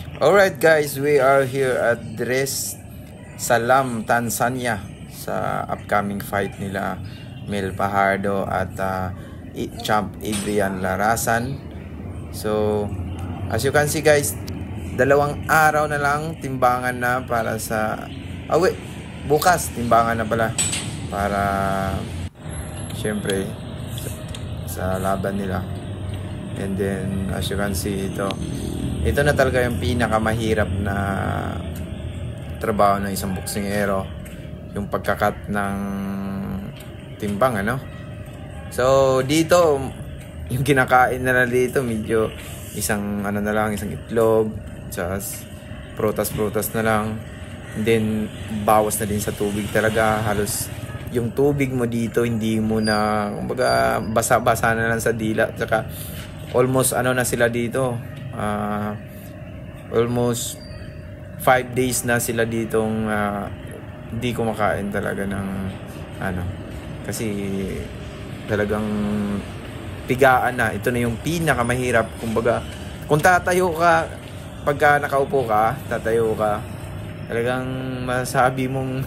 Alright guys, we are here at Dar es Salaam, Tanzania sa upcoming fight nila Mel Fajardo at Champ Adrian Larasan. So as you can see guys, 2 araw na lang timbangan na para sa bukas timbangan na pala para syempre sa laban nila. And then as you can see, ito na talaga yung pinakamahirap na trabaho ng isang boksingero, yung pagkakat ng timbang, ano. So dito yung kinakain na dito medyo isang isang itlog, just prutas na lang. And then bawas na din sa tubig talaga, halos yung tubig mo dito hindi mo na, kumbaga, basa-basa na lang sa dila. Saka almost na sila dito, almost 5 days na sila ditong hindi kumakain talaga ng kasi talagang pigaan na. Ito na yung pinakamahirap, kumbaga, kung tatayo ka, pagka nakaupo ka, tatayo ka, talagang masabi mong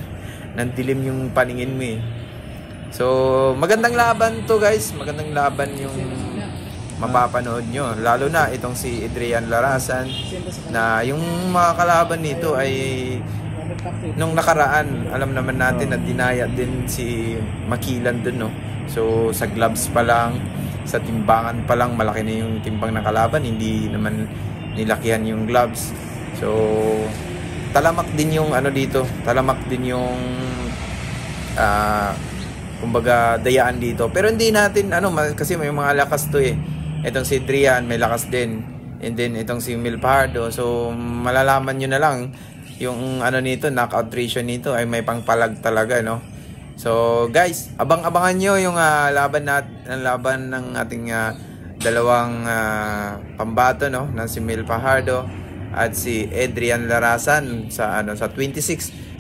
nandilim yung paningin mo eh. So magandang laban to guys, magandang laban yung mapapanood nyo, lalo na itong si Adrian Larasan, na yung mga kalaban nito ay nung nakaraan, alam naman natin na dinaya din si Makilan dun, no? So sa gloves pa lang, sa timbangan pa lang, malaki na yung timbang ng kalaban, hindi naman nilakihan yung gloves. So talamak din yung dito, talamak din yung kumbaga dayaan dito, pero hindi natin kasi may mga lakas to eh. Itong si Adrian may lakas din, and then itong si Mel Fajardo. So malalaman nyo na lang yung nito, knockout ratio nito ay may pangpalag talaga, no? So guys, abang-abangan nyo yung laban ng ating dalawang pambato, no, na si Mel Fajardo at si Adrian Larasan sa 26